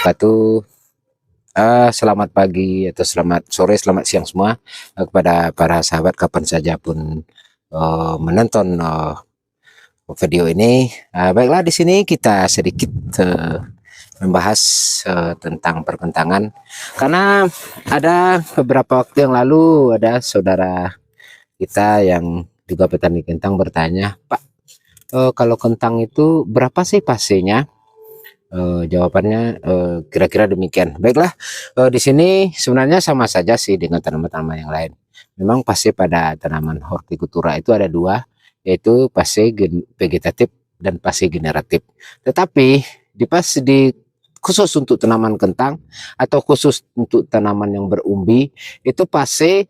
wabarakatuh. Selamat pagi atau selamat sore, selamat siang semua kepada para sahabat kapan saja pun menonton video ini. Baiklah, di sini kita sedikit membahas tentang pertentangan, karena ada beberapa waktu yang lalu ada saudara kita yang juga petani kentang bertanya, Pak, kalau kentang itu berapa sih pasenya? Jawabannya kira-kira demikian. Baiklah, di sini sebenarnya sama saja sih dengan tanaman-tanaman yang lain. Memang pasti pada tanaman hortikultura itu ada dua, yaitu fase vegetatif dan fase generatif. Tetapi di khusus untuk tanaman kentang atau khusus untuk tanaman yang berumbi, itu fase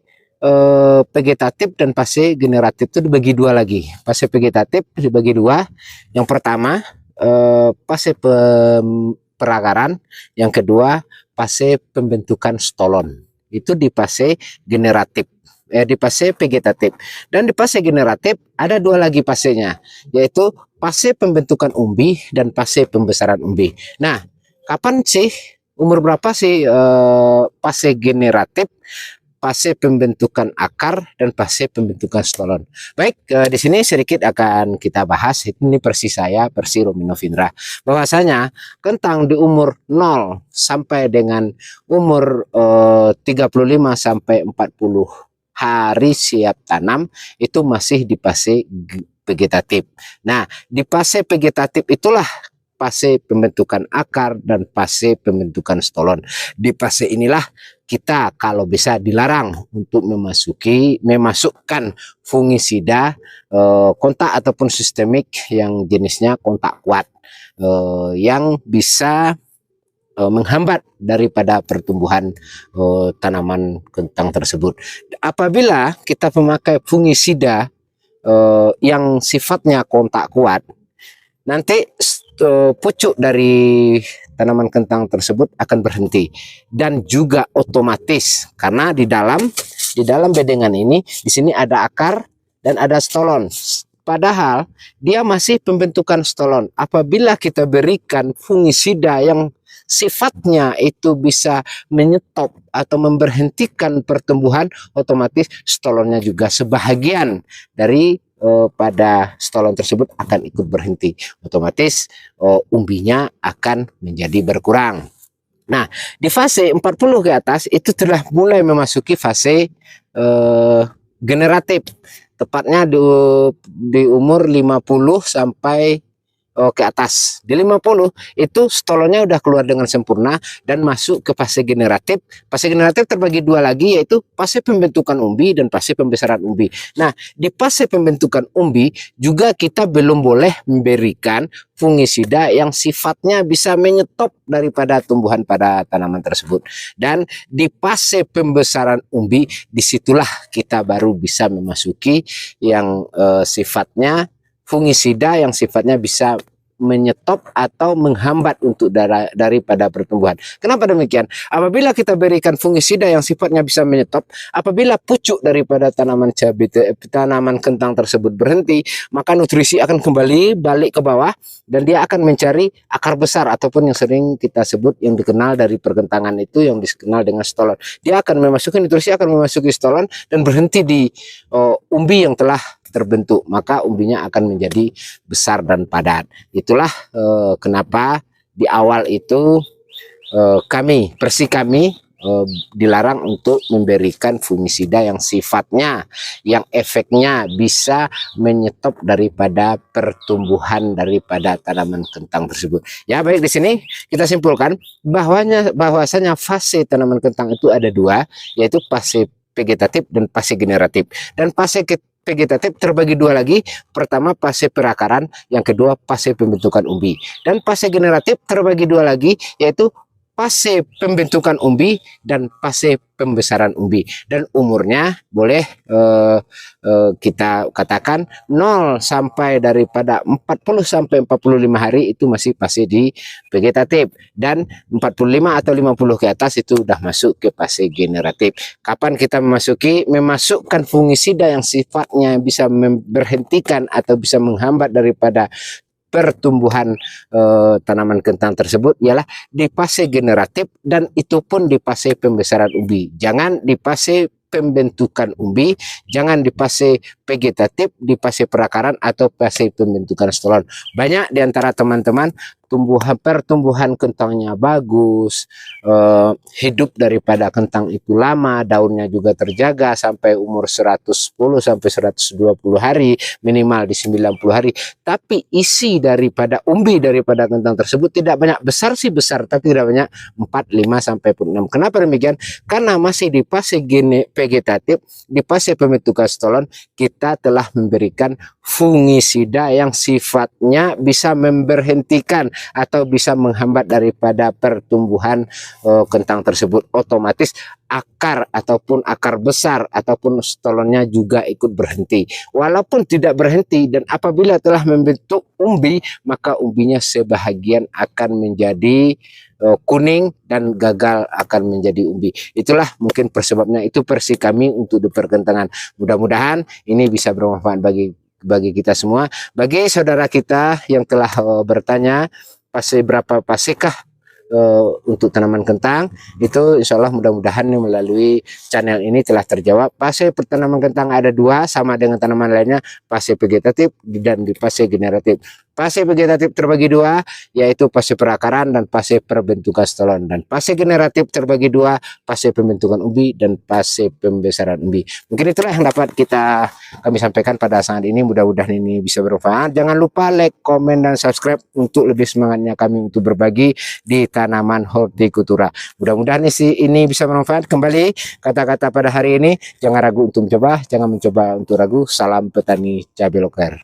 vegetatif dan fase generatif itu dibagi dua lagi. Fase vegetatif dibagi dua. Yang pertama fase perakaran, yang kedua fase pembentukan stolon. Itu di fase generatif, di fase vegetatif. Dan di fase generatif ada dua lagi fasenya, yaitu fase pembentukan umbi dan fase pembesaran umbi. Nah, kapan sih, umur berapa sih fase generatif, fase pembentukan akar, dan fase pembentukan stolon? Baik, di sini sedikit akan kita bahas. Ini versi saya, versi Romi Novindra. Bahwasanya kentang di umur 0 sampai dengan umur 35 sampai 40 hari siap tanam itu masih di fase vegetatif. Nah, di fase vegetatif itulah fase pembentukan akar dan fase pembentukan stolon. Di fase inilah kita kalau bisa dilarang untuk memasukkan fungisida kontak ataupun sistemik yang jenisnya kontak kuat, yang bisa menghambat daripada pertumbuhan tanaman kentang tersebut. Apabila kita memakai fungisida yang sifatnya kontak kuat, nanti pucuk dari tanaman kentang tersebut akan berhenti, dan juga otomatis karena di dalam bedengan ini di sini ada akar dan ada stolon. Padahal dia masih pembentukan stolon. Apabila kita berikan fungisida yang sifatnya itu bisa menyetop atau memberhentikan pertumbuhan, otomatis stolonnya juga sebahagian dari pada stolon tersebut akan ikut berhenti. Otomatis umbinya akan menjadi berkurang. Nah, di fase 40 ke atas itu telah mulai memasuki fase generatif. Tepatnya di umur 50 sampai ke atas. Di 50 itu stolonnya udah keluar dengan sempurna dan masuk ke fase generatif. Fase generatif terbagi dua lagi, yaitu fase pembentukan umbi dan fase pembesaran umbi. Nah, di fase pembentukan umbi juga kita belum boleh memberikan fungisida yang sifatnya bisa menyetop daripada tumbuhan pada tanaman tersebut. Dan di fase pembesaran umbi, disitulah kita baru bisa memasuki yang sifatnya fungisida yang sifatnya bisa menyetop atau menghambat untuk daripada pertumbuhan. Kenapa demikian? Apabila kita berikan fungisida yang sifatnya bisa menyetop, apabila pucuk daripada tanaman kentang tersebut berhenti, maka nutrisi akan kembali balik ke bawah dan dia akan mencari akar besar ataupun yang sering kita sebut yang dikenal dari perkentangan itu yang dikenal dengan stolon. Dia akan memasuki nutrisi, akan memasuki stolon dan berhenti di umbi yang telah terbentuk, maka umbinya akan menjadi besar dan padat. Itulah kenapa di awal itu kami dilarang untuk memberikan fungisida yang sifatnya, yang efeknya bisa menyetop daripada pertumbuhan daripada tanaman kentang tersebut. Ya, baik, di sini kita simpulkan bahwasanya fase tanaman kentang itu ada dua, yaitu fase vegetatif dan fase generatif. Dan fase vegetatif terbagi dua lagi, pertama fase perakaran, yang kedua fase pembentukan umbi. Dan fase generatif terbagi dua lagi, yaitu fase pembentukan umbi dan fase pembesaran umbi. Dan umurnya boleh kita katakan 0 sampai daripada 40 sampai 45 hari itu masih fase di vegetatif, dan 45 atau 50 ke atas itu udah masuk ke fase generatif. Kapan kita memasukkan fungisida yang sifatnya bisa memberhentikan atau bisa menghambat daripada pertumbuhan tanaman kentang tersebut ialah di fase generatif, dan itu pun di fase pembesaran umbi. Jangan di fase pembentukan umbi, jangan di fase vegetatif, di fase perakaran atau fase pembentukan stolon. Banyak di antara teman-teman pertumbuhan kentangnya bagus, hidup daripada kentang itu lama, daunnya juga terjaga sampai umur 110 sampai 120 hari, minimal di 90 hari. Tapi isi daripada umbi daripada kentang tersebut tidak banyak, besar sih besar, tapi tidak banyak, 4, 5 sampai 6. Kenapa demikian? Karena masih di fase vegetatif, di fase pembentukan stolon, kita telah memberikan fungisida yang sifatnya bisa memberhentikan atau bisa menghambat daripada pertumbuhan kentang tersebut. Otomatis akar ataupun akar besar ataupun stolonnya juga ikut berhenti. Walaupun tidak berhenti, dan apabila telah membentuk umbi, maka umbinya sebahagian akan menjadi kuning dan gagal akan menjadi umbi. Itulah mungkin persebabnya. Itu versi kami untuk di perkentangan. Mudah-mudahan ini bisa bermanfaat bagi kita semua. Bagi saudara kita yang telah bertanya berapa pasekah untuk tanaman kentang, itu insya Allah mudah-mudahan melalui channel ini telah terjawab. Fase tanaman kentang ada 2, sama dengan tanaman lainnya, fase vegetatif dan di fase generatif. Fase vegetatif terbagi 2, yaitu fase perakaran dan fase perbentukan stolon, dan fase generatif terbagi 2, fase pembentukan umbi dan fase pembesaran umbi. Mungkin itulah yang dapat kami sampaikan pada saat ini. Mudah-mudahan ini bisa bermanfaat. Jangan lupa like, komen, dan subscribe untuk lebih semangatnya kami untuk berbagi di tanaman hortikultura. Mudah-mudahan ini bisa bermanfaat. Kembali kata-kata pada hari ini, jangan ragu untuk mencoba, jangan mencoba untuk ragu. Salam petani cabai lokal.